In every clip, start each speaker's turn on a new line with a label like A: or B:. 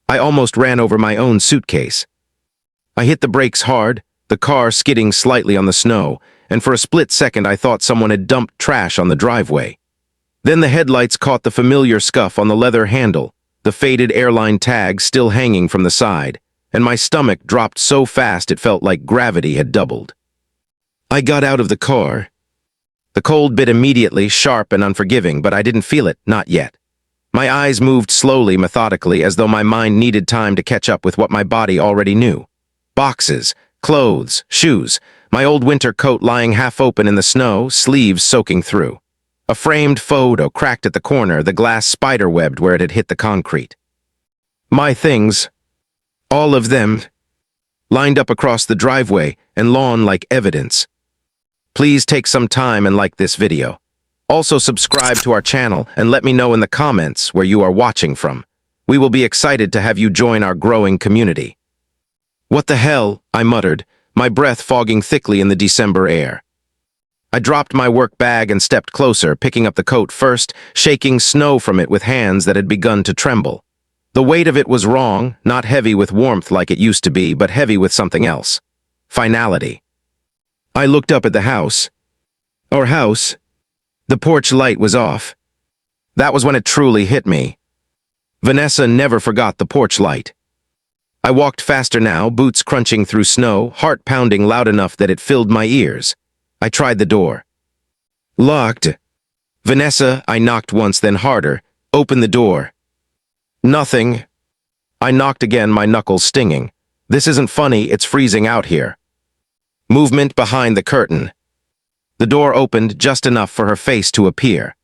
A: I almost ran over my own suitcase. I hit the brakes hard, the car skidding slightly on the snow, and for a split second I thought someone had dumped trash on the driveway. Then the headlights caught the familiar scuff on the leather handle, the faded airline tag still hanging from the side, and my stomach dropped so fast it felt like gravity had doubled. I got out of the car. The cold bit immediately, sharp and unforgiving, but I didn't feel it, not yet. My eyes moved slowly, methodically, as though my mind needed time to catch up with what my body already knew. Boxes, clothes, shoes, my old winter coat lying half open in the snow, sleeves soaking through. A framed photo cracked at the corner, the glass spider-webbed where it had hit the concrete. My things, all of them, lined up across the driveway and lawn like evidence. Please take some time and like this video. Also subscribe to our channel and let me know in the comments where you are watching from. We will be excited to have you join our growing community. What the hell, I muttered, my breath fogging thickly in the December air. I dropped my work bag and stepped closer, picking up the coat first, shaking snow from it with hands that had begun to tremble. The weight of it was wrong, not heavy with warmth like it used to be, but heavy with something else. Finality. I looked up at the house. Our house. The porch light was off. That was when it truly hit me. Vanessa never forgot the porch light. I walked faster now, boots crunching through snow, heart pounding loud enough that it filled my ears. I tried the door. Locked. Vanessa, I knocked once, then harder. Open the door. Nothing. I knocked again, my knuckles stinging. This isn't funny, it's freezing out here. Movement behind the curtain. The door opened just enough for her face to appear.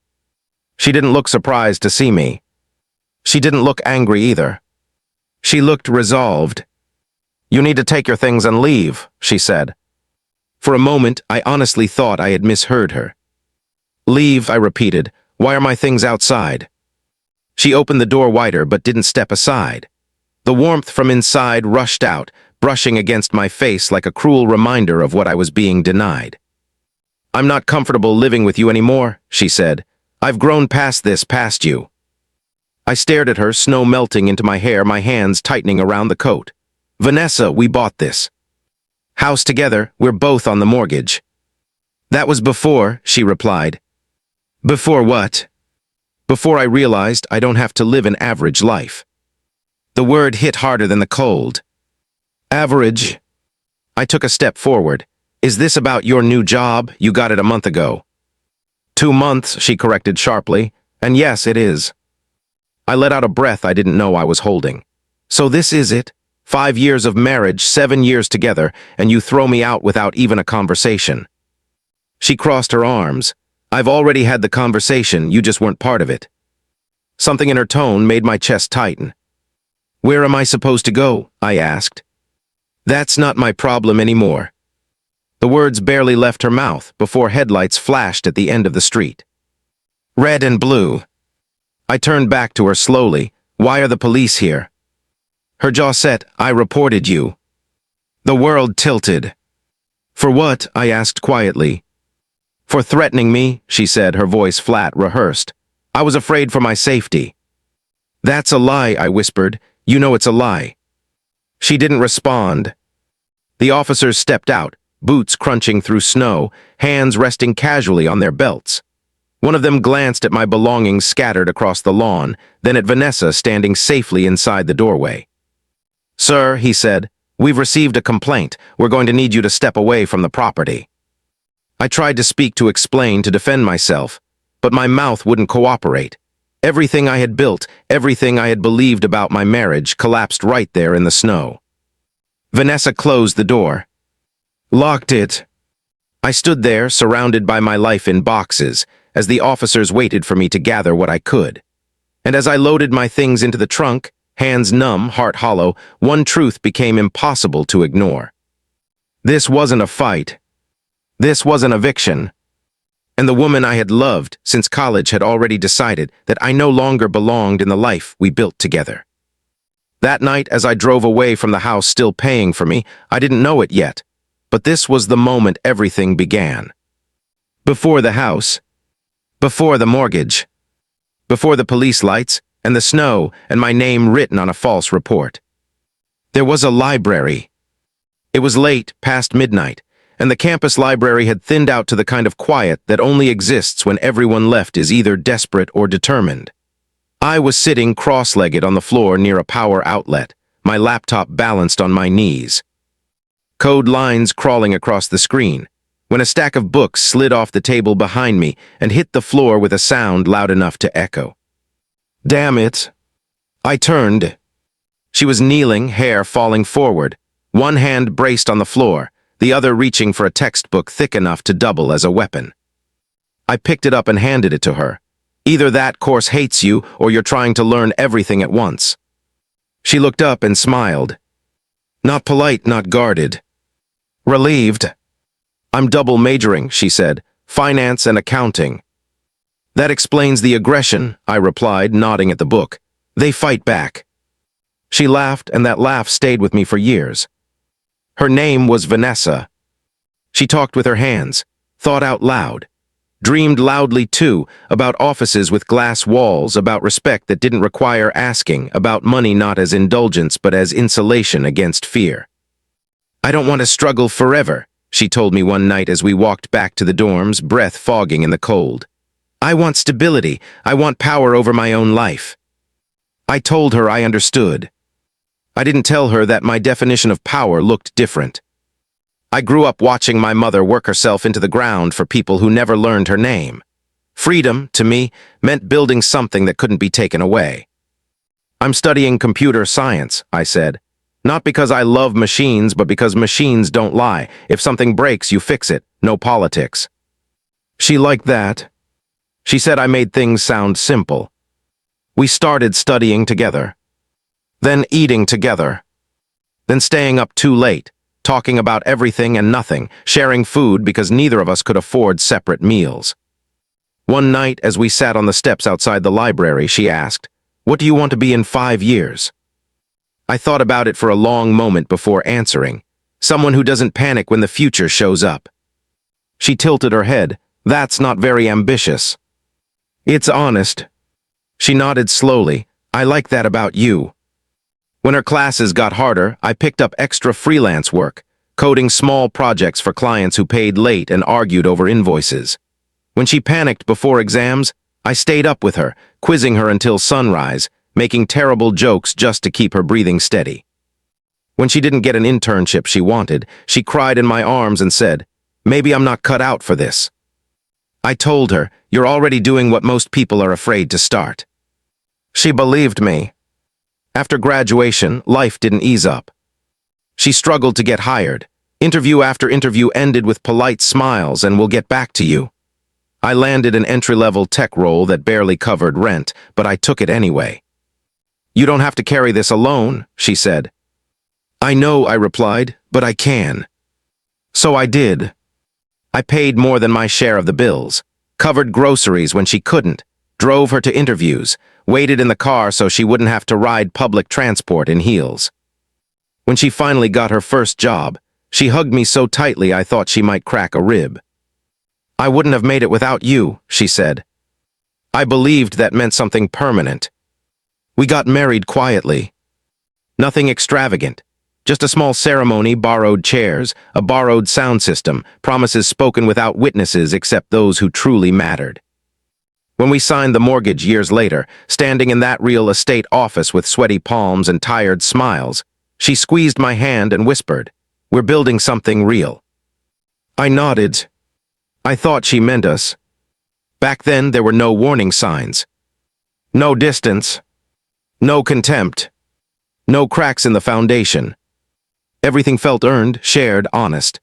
A: She didn't look surprised to see me. She didn't look angry either. She looked resolved. You need to take your things and leave, she said. For a moment, I honestly thought I had misheard her. Leave, I repeated. Why are my things outside? She opened the door wider but didn't step aside. The warmth from inside rushed out, brushing against my face like a cruel reminder of what I was being denied. I'm not comfortable living with you anymore, she said. I've grown past this, past you. I stared at her, snow melting into my hair, my hands tightening around the coat. Vanessa, we bought this house together, we're both on the mortgage. That was before, she replied. Before what? Before I realized I don't have to live an average life. The word hit harder than the cold. Average. I took a step forward. Is this about your new job? You got it a month ago. 2 months, she corrected sharply. And yes, it is. I let out a breath I didn't know I was holding. So this is it? 5 years of marriage, 7 years together, and you throw me out without even a conversation. She crossed her arms. I've already had the conversation, you just weren't part of it. Something in her tone made my chest tighten. Where am I supposed to go? I asked. That's not my problem anymore. The words barely left her mouth before headlights flashed at the end of the street. Red and blue. I turned back to her slowly. Why are the police here? Her jaw set. I reported you. The world tilted. For what? I asked quietly. For threatening me, she said, her voice flat, rehearsed. I was afraid for my safety. That's a lie, I whispered. You know it's a lie. She didn't respond. The officers stepped out, boots crunching through snow, hands resting casually on their belts. One of them glanced at my belongings scattered across the lawn, then at Vanessa standing safely inside the doorway. Sir, he said, we've received a complaint. We're going to need you to step away from the property. I tried to speak, to explain, to defend myself, but my mouth wouldn't cooperate. Everything I had built, everything I had believed about my marriage collapsed right there in the snow. Vanessa closed the door. Locked it. I stood there, surrounded by my life in boxes, as the officers waited for me to gather what I could. And as I loaded my things into the trunk, hands numb, heart hollow, one truth became impossible to ignore. This wasn't a fight. This was an eviction. And the woman I had loved since college had already decided that I no longer belonged in the life we built together. That night, as I drove away from the house still paying for me, I didn't know it yet, but this was the moment everything began. Before the house, before the mortgage, before the police lights, and the snow, and my name written on a false report. There was a library. It was late, past midnight, and the campus library had thinned out to the kind of quiet that only exists when everyone left is either desperate or determined. I was sitting cross-legged on the floor near a power outlet, my laptop balanced on my knees. Code lines crawling across the screen, when a stack of books slid off the table behind me and hit the floor with a sound loud enough to echo. Damn it! I turned. She was kneeling, hair falling forward, one hand braced on the floor, the other reaching for a textbook thick enough to double as a weapon. I picked it up and handed it to her. Either that course hates you or you're trying to learn everything at once. She looked up and smiled. Not polite, not guarded. Relieved. I'm double majoring, she said, finance and accounting. That explains the aggression, I replied, nodding at the book. They fight back. She laughed, and that laugh stayed with me for years. Her name was Vanessa. She talked with her hands, thought out loud, dreamed loudly too, about offices with glass walls, about respect that didn't require asking, about money not as indulgence but as insulation against fear. I don't want to struggle forever, she told me one night as we walked back to the dorms, breath fogging in the cold. I want stability. I want power over my own life. I told her I understood. I didn't tell her that my definition of power looked different. I grew up watching my mother work herself into the ground for people who never learned her name. Freedom, to me, meant building something that couldn't be taken away. I'm studying computer science, I said. Not because I love machines, but because machines don't lie. If something breaks, you fix it. No politics. She liked that. She said I made things sound simple. We started studying together. Then eating together. Then staying up too late, talking about everything and nothing, sharing food because neither of us could afford separate meals. One night, as we sat on the steps outside the library, she asked, "What do you want to be in 5 years?" I thought about it for a long moment before answering. Someone who doesn't panic when the future shows up. She tilted her head. That's not very ambitious. It's honest. She nodded slowly. I like that about you. When her classes got harder, I picked up extra freelance work, coding small projects for clients who paid late and argued over invoices. When she panicked before exams, I stayed up with her, quizzing her until sunrise, making terrible jokes just to keep her breathing steady. When she didn't get an internship she wanted, she cried in my arms and said, "Maybe I'm not cut out for this." I told her, "You're already doing what most people are afraid to start." She believed me. After graduation, life didn't ease up. She struggled to get hired. Interview after interview ended with polite smiles and "we'll get back to you." I landed an entry-level tech role that barely covered rent, but I took it anyway. "You don't have to carry this alone," she said. "I know," I replied, "but I can." So I did. I paid more than my share of the bills, covered groceries when she couldn't, drove her to interviews, waited in the car so she wouldn't have to ride public transport in heels. When she finally got her first job, she hugged me so tightly I thought she might crack a rib. "I wouldn't have made it without you," she said. I believed that meant something permanent. We got married quietly. Nothing extravagant. Just a small ceremony, borrowed chairs, a borrowed sound system, promises spoken without witnesses except those who truly mattered. When we signed the mortgage years later, standing in that real estate office with sweaty palms and tired smiles, she squeezed my hand and whispered, "We're building something real." I nodded. I thought she meant us. Back then there were no warning signs. No distance. No contempt. No cracks in the foundation. Everything felt earned, shared, honest.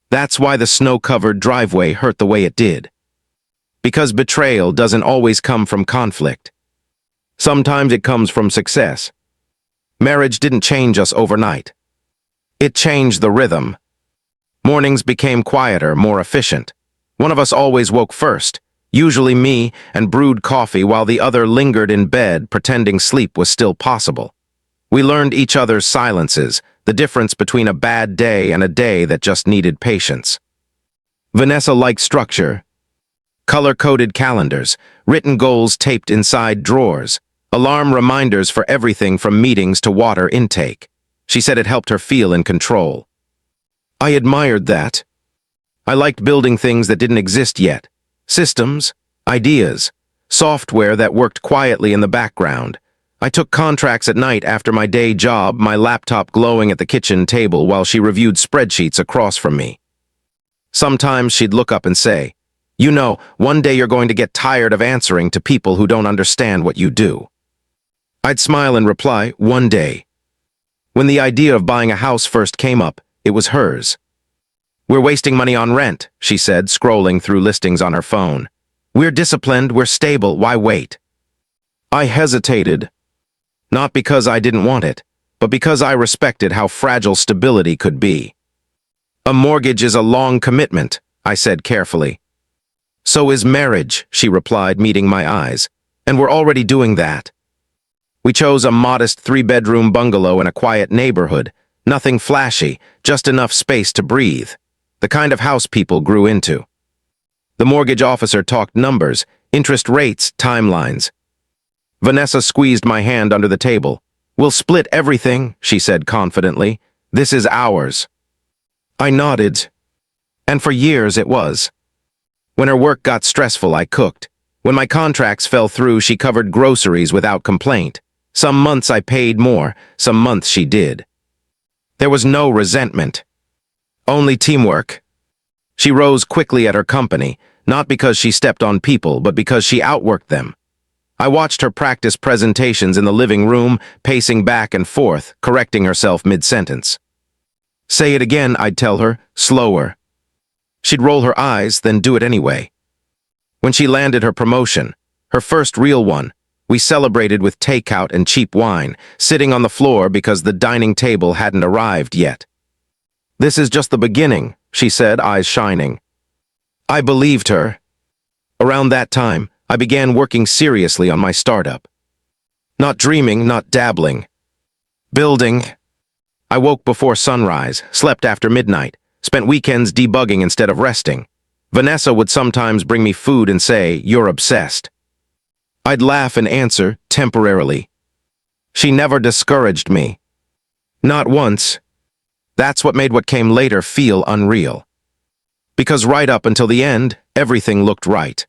A: That's why the snow-covered driveway hurt the way it did. Because betrayal doesn't always come from conflict. Sometimes it comes from success. Marriage didn't change us overnight. It changed the rhythm. Mornings became quieter, more efficient. One of us always woke first, usually me, and brewed coffee while the other lingered in bed, pretending sleep was still possible. We learned each other's silences, the difference between a bad day and a day that just needed patience. Vanessa liked structure. Color-coded calendars, written goals taped inside drawers, Alarm reminders for everything from meetings to water intake. She said it helped her feel in control. I admired that. I liked building things that didn't exist yet. Systems, ideas, software that worked quietly in the background. I took contracts at night after my day job, my laptop glowing at the kitchen table while she reviewed spreadsheets across from me. Sometimes she'd look up and say, "You know, one day you're going to get tired of answering to people who don't understand what you do." I'd smile and reply, "One day." When the idea of buying a house first came up, it was hers. "We're wasting money on rent," she said, scrolling through listings on her phone. "We're disciplined, we're stable, why wait?" I hesitated. Not because I didn't want it, but because I respected how fragile stability could be. "A mortgage is a long commitment," I said carefully. "So is marriage," she replied, meeting my eyes. "And we're already doing that." We chose a modest 3-bedroom bungalow in a quiet neighborhood. Nothing flashy, just enough space to breathe. The kind of house people grew into. The mortgage officer talked numbers, interest rates, timelines. Vanessa squeezed my hand under the table. "We'll split everything," she said confidently. "This is ours." I nodded. And for years it was. When her work got stressful, I cooked. When my contracts fell through, she covered groceries without complaint. Some months I paid more, some months she did. There was no resentment. Only teamwork. She rose quickly at her company, not because she stepped on people, but because she outworked them. I watched her practice presentations in the living room, pacing back and forth, correcting herself mid-sentence. "Say it again," I'd tell her, slower. She'd roll her eyes, then do it anyway. When she landed her promotion, her first real one, we celebrated with takeout and cheap wine, sitting on the floor because the dining table hadn't arrived yet. "This is just the beginning," she said, eyes shining. I believed her. Around that time, I began working seriously on my startup. Not dreaming, not dabbling. Building. I woke before sunrise, slept after midnight, spent weekends debugging instead of resting. Vanessa would sometimes bring me food and say, "You're obsessed." I'd laugh and answer, temporarily. She never discouraged me. Not once. That's what made what came later feel unreal. Because right up until the end, everything looked right.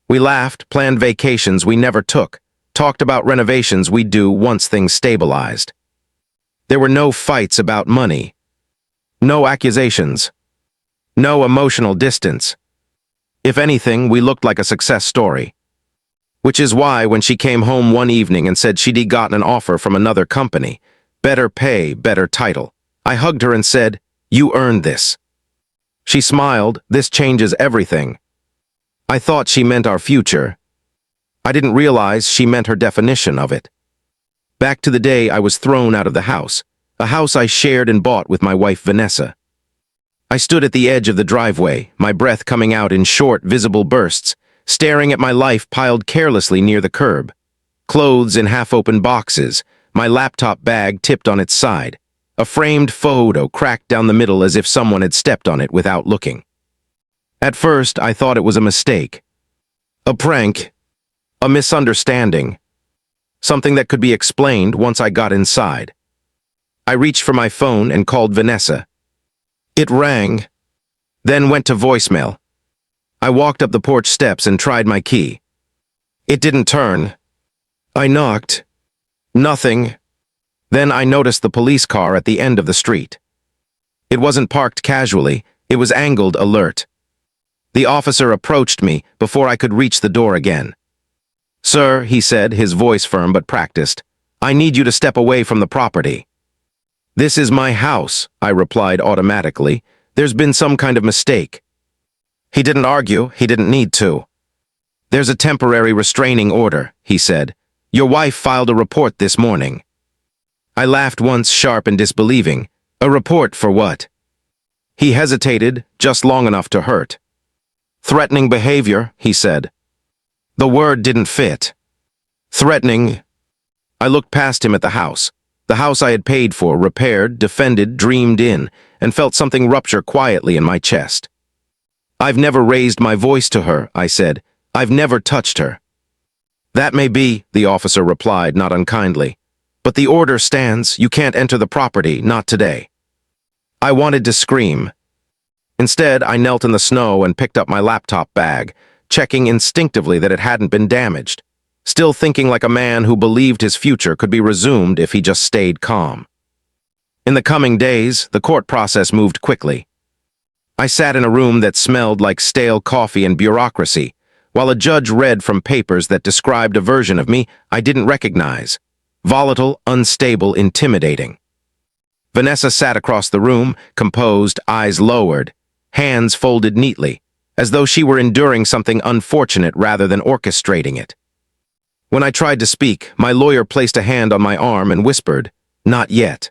A: We laughed, planned vacations we never took, talked about renovations we'd do once things stabilized. There were no fights about money. No accusations. No emotional distance. If anything, we looked like a success story. Which is why when she came home one evening and said she'd gotten an offer from another company, better pay, better title, I hugged her and said, "You earned this." She smiled, "This changes everything." I thought she meant our future. I didn't realize she meant her definition of it. Back to the day I was thrown out of the house, a house I shared and bought with my wife Vanessa. I stood at the edge of the driveway, my breath coming out in short, visible bursts, staring at my life piled carelessly near the curb. Clothes in half-open boxes, my laptop bag tipped on its side, a framed photo cracked down the middle as if someone had stepped on it without looking. At first, I thought it was a mistake. A prank. A misunderstanding. Something that could be explained once I got inside. I reached for my phone and called Vanessa. It rang, then went to voicemail. I walked up the porch steps and tried my key. It didn't turn. I knocked. Nothing. Then I noticed the police car at the end of the street. It wasn't parked casually, it was angled alert. The officer approached me before I could reach the door again. "Sir," he said, his voice firm but practiced, "I need you to step away from the property." "This is my house," I replied automatically. "There's been some kind of mistake." He didn't argue, he didn't need to. "There's a temporary restraining order," he said. "Your wife filed a report this morning." I laughed once, sharp and disbelieving. "A report for what?" He hesitated, just long enough to hurt. "Threatening behavior," he said. The word didn't fit. Threatening. I looked past him at the house I had paid for, repaired, defended, dreamed in, and felt something rupture quietly in my chest. "I've never raised my voice to her," I said. "I've never touched her." "That may be," the officer replied, not unkindly. "But the order stands. You can't enter the property, not today." I wanted to scream. Instead, I knelt in the snow and picked up my laptop bag, checking instinctively that it hadn't been damaged, still thinking like a man who believed his future could be resumed if he just stayed calm. In the coming days, the court process moved quickly. I sat in a room that smelled like stale coffee and bureaucracy, while a judge read from papers that described a version of me I didn't recognize. Volatile, unstable, intimidating. Vanessa sat across the room, composed, eyes lowered, hands folded neatly, as though she were enduring something unfortunate rather than orchestrating it. When I tried to speak, my lawyer placed a hand on my arm and whispered, "Not yet."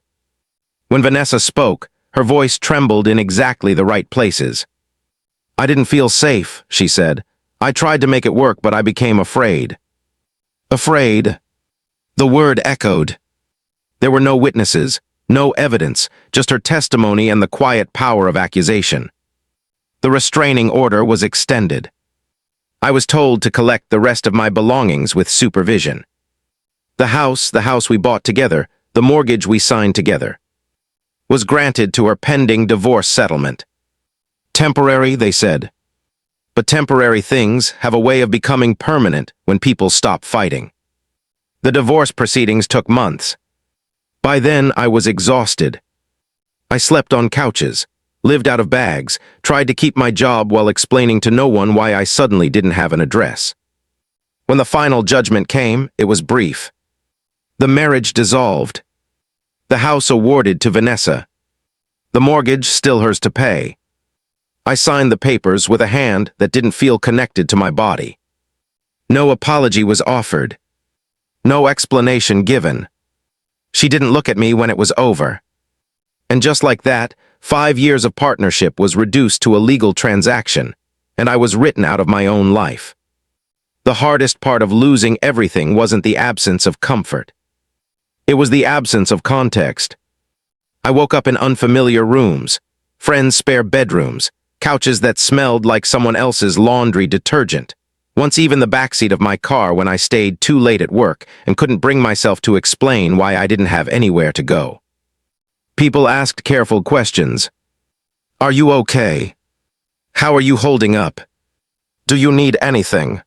A: When Vanessa spoke, her voice trembled in exactly the right places. "I didn't feel safe," she said. "I tried to make it work, but I became afraid." Afraid. The word echoed. There were no witnesses, no evidence, just her testimony and the quiet power of accusation. The restraining order was extended. I was told to collect the rest of my belongings with supervision. The house we bought together, the mortgage we signed together, was granted to her pending divorce settlement. Temporary, they said. But temporary things have a way of becoming permanent when people stop fighting. The divorce proceedings took months. By then, I was exhausted. I slept on couches, lived out of bags, tried to keep my job while explaining to no one why I suddenly didn't have an address. When the final judgment came, it was brief. The marriage dissolved. The house awarded to Vanessa. The mortgage still hers to pay. I signed the papers with a hand that didn't feel connected to my body. No apology was offered. No explanation given. She didn't look at me when it was over. And just like that, 5 years of partnership was reduced to a legal transaction, and I was written out of my own life. The hardest part of losing everything wasn't the absence of comfort. It was the absence of context. I woke up in unfamiliar rooms, friends' spare bedrooms, couches that smelled like someone else's laundry detergent. Once even the backseat of my car when I stayed too late at work and couldn't bring myself to explain why I didn't have anywhere to go. People asked careful questions. "Are you okay? How are you holding up? Do you need anything?"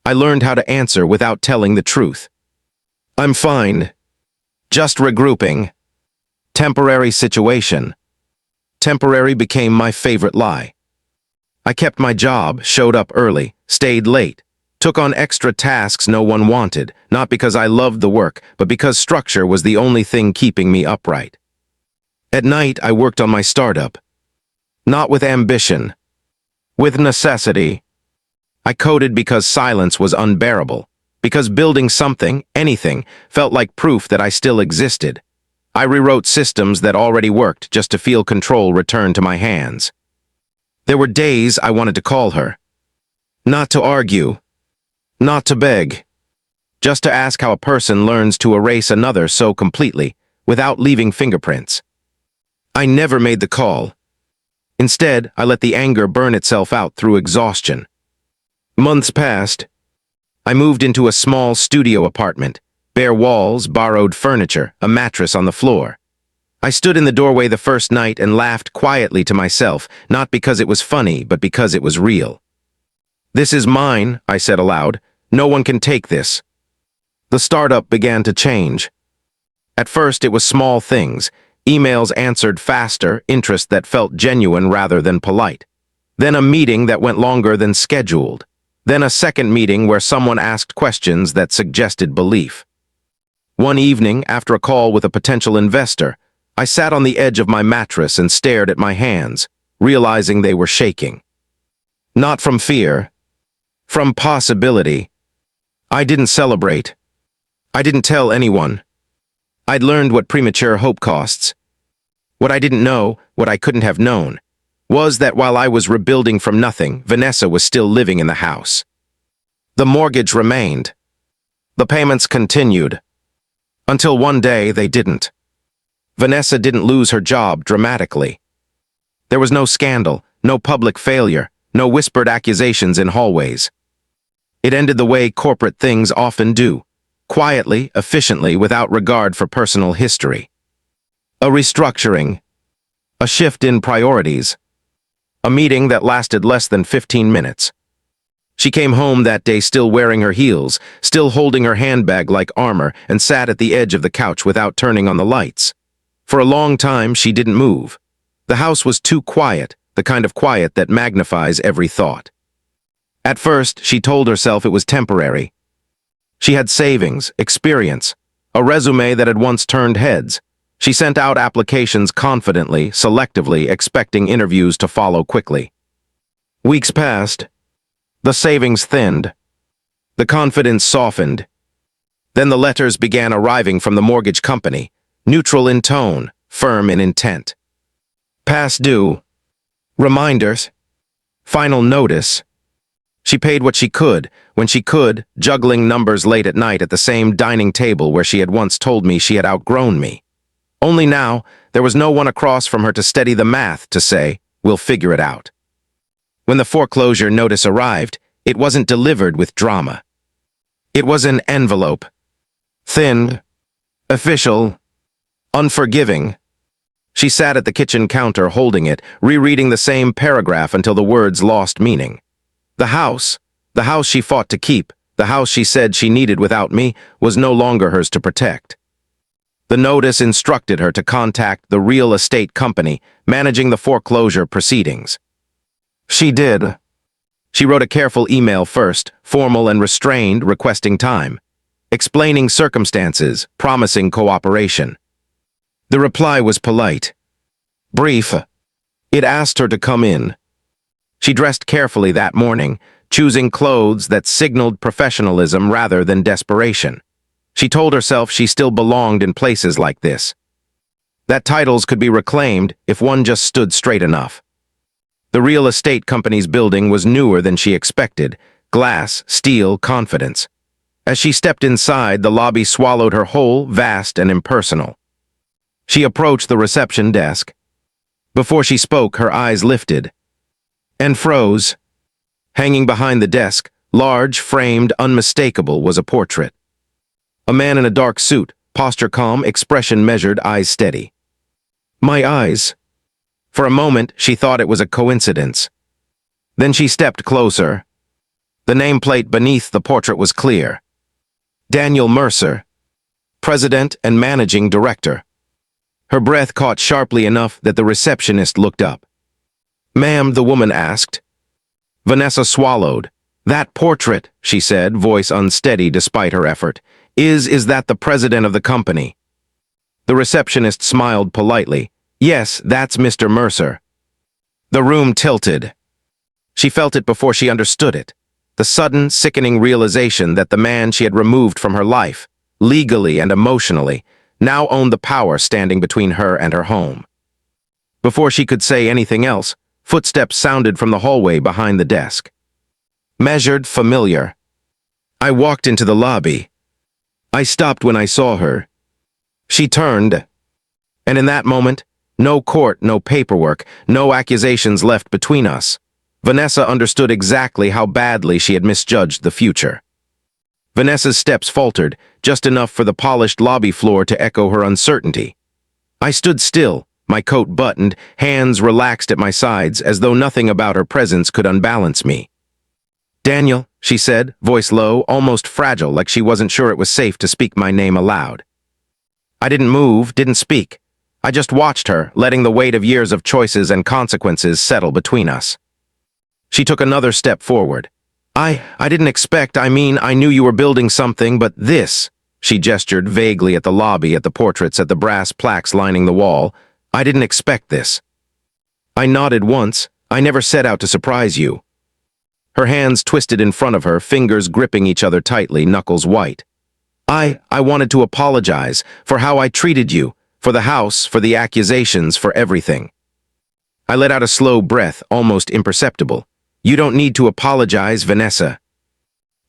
A: I learned how to answer without telling the truth. "I'm fine. Just regrouping. Temporary situation." Temporary became my favorite lie. I kept my job, showed up early, stayed late, took on extra tasks no one wanted, not because I loved the work, but because structure was the only thing keeping me upright. At night, I worked on my startup. Not with ambition. With necessity. I coded because silence was unbearable, because building something, anything, felt like proof that I still existed. I rewrote systems that already worked just to feel control return to my hands. There were days I wanted to call her. Not to argue. Not to beg. Just to ask how a person learns to erase another so completely, without leaving fingerprints. I never made the call. Instead, I let the anger burn itself out through exhaustion. Months passed. I moved into a small studio apartment, bare walls, borrowed furniture, a mattress on the floor. I stood in the doorway the first night and laughed quietly to myself, not because it was funny, but because it was real. "This is mine," I said aloud. "No one can take this." The startup began to change. At first, it was small things. Emails answered faster, interest that felt genuine rather than polite. Then a meeting that went longer than scheduled. Then a second meeting where someone asked questions that suggested belief. One evening, after a call with a potential investor, I sat on the edge of my mattress and stared at my hands, realizing they were shaking. Not from fear, from possibility. I didn't celebrate. I didn't tell anyone. I'd learned what premature hope costs. What I didn't know, what I couldn't have known, was that while I was rebuilding from nothing, Vanessa was still living in the house. The mortgage remained. The payments continued. Until one day they didn't. Vanessa didn't lose her job dramatically. There was no scandal, no public failure, no whispered accusations in hallways. It ended the way corporate things often do, quietly, efficiently, without regard for personal history. A restructuring, a shift in priorities, a meeting that lasted less than 15 minutes. She came home that day still wearing her heels, still holding her handbag like armor, and sat at the edge of the couch without turning on the lights. For a long time, she didn't move. The house was too quiet, the kind of quiet that magnifies every thought. At first, she told herself it was temporary. She had savings, experience, a resume that had once turned heads. She sent out applications confidently, selectively, expecting interviews to follow quickly. Weeks passed. The savings thinned. The confidence softened. Then the letters began arriving from the mortgage company, neutral in tone, firm in intent. Past due. Reminders. Final notice. She paid what she could, when she could, juggling numbers late at night at the same dining table where she had once told me she had outgrown me. Only now, there was no one across from her to steady the math, to say, "We'll figure it out." When the foreclosure notice arrived, it wasn't delivered with drama. It was an envelope. Thin, official, unforgiving. She sat at the kitchen counter holding it, rereading the same paragraph until the words lost meaning. The house she fought to keep, the house she said she needed without me, was no longer hers to protect. The notice instructed her to contact the real estate company managing the foreclosure proceedings. She did. She wrote a careful email first, formal and restrained, requesting time, explaining circumstances, promising cooperation. The reply was polite, brief. It asked her to come in. She dressed carefully that morning, choosing clothes that signaled professionalism rather than desperation. She told herself she still belonged in places like this, that titles could be reclaimed if one just stood straight enough. The real estate company's building was newer than she expected, glass, steel, confidence. As she stepped inside, the lobby swallowed her whole, vast and impersonal. She approached the reception desk. Before she spoke, her eyes lifted and froze. Hanging behind the desk, large, framed, unmistakable, was a portrait. A man in a dark suit, posture calm, expression measured, eyes steady. My eyes. For a moment, she thought it was a coincidence. Then she stepped closer. The nameplate beneath the portrait was clear. Daniel Mercer, President and Managing Director. Her breath caught sharply enough that the receptionist looked up. "Ma'am," the woman asked. Vanessa swallowed. "That portrait," she said, voice unsteady despite her effort, is that the president of the company?" The receptionist smiled politely. "Yes, that's Mr. Mercer." The room tilted. She felt it before she understood it. The sudden, sickening realization that the man she had removed from her life, legally and emotionally, now owned the power standing between her and her home. Before she could say anything else, footsteps sounded from the hallway behind the desk. Measured, familiar. I walked into the lobby. I stopped when I saw her. She turned. And in that moment, no court, no paperwork, no accusations left between us. Vanessa understood exactly how badly she had misjudged the future. Vanessa's steps faltered, just enough for the polished lobby floor to echo her uncertainty. I stood still, my coat buttoned, hands relaxed at my sides, as though nothing about her presence could unbalance me. "Daniel," she said, voice low, almost fragile, like she wasn't sure it was safe to speak my name aloud. I didn't move, didn't speak. I just watched her, letting the weight of years of choices and consequences settle between us. She took another step forward. I didn't expect, I knew you were building something, but this," she gestured vaguely at the lobby, at the portraits, at the brass plaques lining the wall. "I didn't expect this." I nodded once. "I never set out to surprise you." Her hands twisted in front of her, fingers gripping each other tightly, knuckles white. I wanted to apologize for how I treated you, for the house, for the accusations, for everything." I let out a slow breath, almost imperceptible. "You don't need to apologize, Vanessa."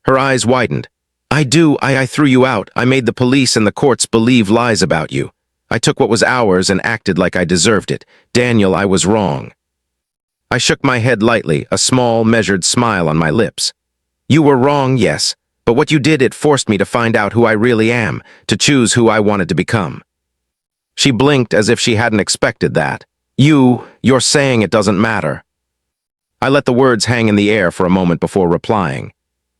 A: Her eyes widened. "I do. I threw you out. I made the police and the courts believe lies about you. I took what was ours and acted like I deserved it. Daniel, I was wrong." I shook my head lightly, a small, measured smile on my lips. You were wrong, yes, but what you did, it forced me to find out who I really am, to choose who I wanted to become. She blinked as if she hadn't expected that. You're saying it doesn't matter. I let the words hang in the air for a moment before replying.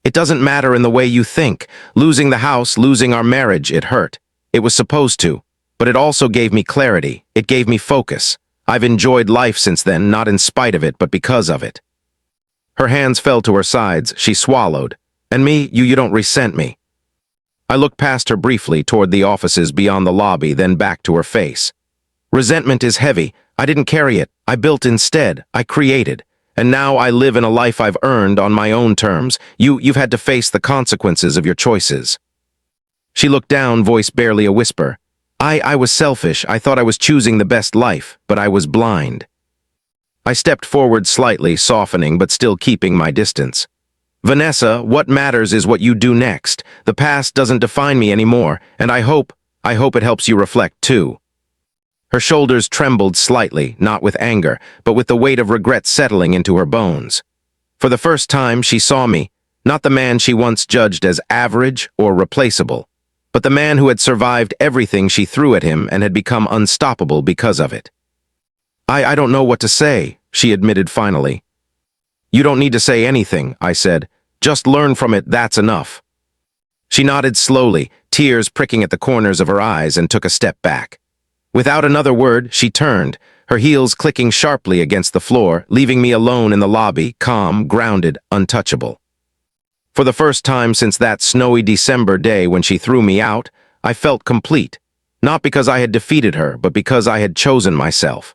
A: It doesn't matter in the way you think. Losing the house, losing our marriage, it hurt. It was supposed to. But it also gave me clarity. It gave me focus. I've enjoyed life since then, not in spite of it, but because of it. Her hands fell to her sides. She swallowed. And me, you don't resent me. I looked past her briefly toward the offices beyond the lobby, then back to her face. Resentment is heavy. I didn't carry it. I built instead. I created. And now I live in a life I've earned on my own terms. You've had to face the consequences of your choices. She looked down, voice barely a whisper. I was selfish. I thought I was choosing the best life, but I was blind. I stepped forward slightly, softening but still keeping my distance. Vanessa, what matters is what you do next. The past doesn't define me anymore, and I hope it helps you reflect too. Her shoulders trembled slightly, not with anger, but with the weight of regret settling into her bones. For the first time, she saw me, not the man she once judged as average or replaceable, but the man who had survived everything she threw at him and had become unstoppable because of it. I don't know what to say, she admitted finally. You don't need to say anything, I said. Just learn from it, that's enough. She nodded slowly, tears pricking at the corners of her eyes, and took a step back. Without another word, she turned, her heels clicking sharply against the floor, leaving me alone in the lobby, calm, grounded, untouchable. For the first time since that snowy December day when she threw me out, I felt complete, not because I had defeated her, but because I had chosen myself.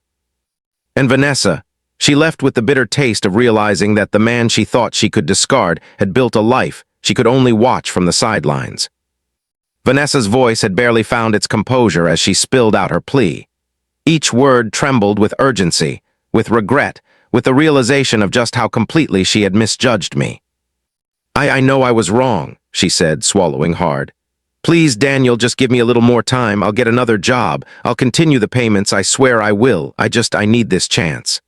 A: And Vanessa, she left with the bitter taste of realizing that the man she thought she could discard had built a life she could only watch from the sidelines. Vanessa's voice had barely found its composure as she spilled out her plea. Each word trembled with urgency, with regret, with the realization of just how completely she had misjudged me. I know I was wrong, she said, swallowing hard. Please, Daniel, just give me a little more time. I'll get another job. I'll continue the payments. I swear I will. I need this chance.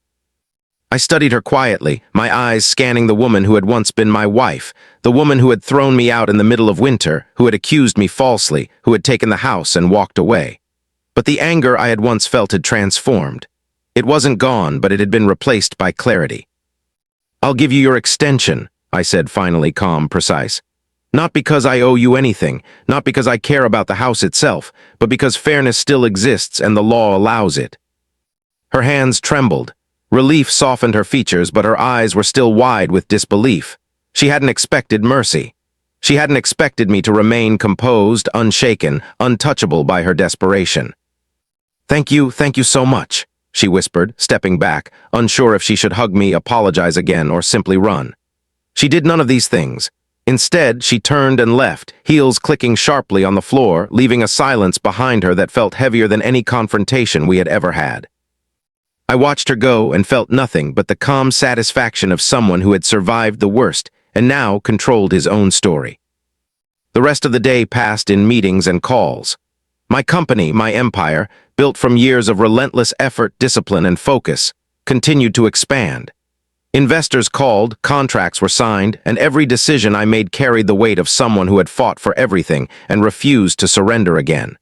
A: I studied her quietly, my eyes scanning the woman who had once been my wife, the woman who had thrown me out in the middle of winter, who had accused me falsely, who had taken the house and walked away. But the anger I had once felt had transformed. It wasn't gone, but it had been replaced by clarity. I'll give you your extension, I said, finally calm, precise. Not because I owe you anything, not because I care about the house itself, but because fairness still exists and the law allows it. Her hands trembled. Relief softened her features, but her eyes were still wide with disbelief. She hadn't expected mercy. She hadn't expected me to remain composed, unshaken, untouchable by her desperation. Thank you so much, she whispered, stepping back, unsure if she should hug me, apologize again, or simply run. She did none of these things. Instead, she turned and left, heels clicking sharply on the floor, leaving a silence behind her that felt heavier than any confrontation we had ever had. I watched her go and felt nothing but the calm satisfaction of someone who had survived the worst and now controlled his own story. The rest of the day passed in meetings and calls. My company, my empire, built from years of relentless effort, discipline, and focus, continued to expand. Investors called, contracts were signed, and every decision I made carried the weight of someone who had fought for everything and refused to surrender again.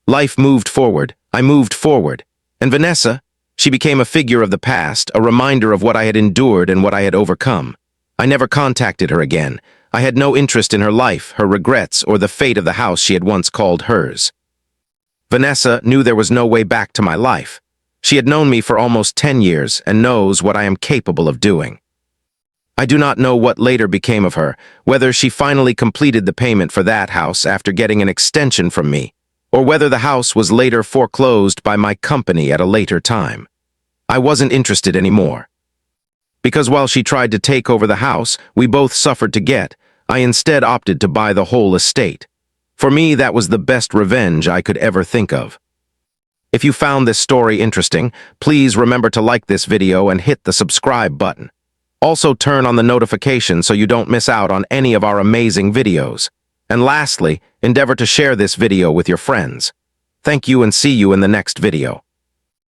A: Life moved forward, I moved forward, and Vanessa, she became a figure of the past, a reminder of what I had endured and what I had overcome. I never contacted her again. I had no interest in her life, her regrets, or the fate of the house she had once called hers. Vanessa knew there was no way back to my life. She had known me for almost 10 years and knows what I am capable of doing. I do not know what later became of her, whether she finally completed the payment for that house after getting an extension from me, or whether the house was later foreclosed by my company at a later time. I wasn't interested anymore. Because while she tried to take over the house we both suffered to get, I instead opted to buy the whole estate. For me, that was the best revenge I could ever think of. If you found this story interesting, please remember to like this video and hit the subscribe button. Also turn on the notification so you don't miss out on any of our amazing videos. And lastly, endeavor to share this video with your friends. Thank you and see you in the next video.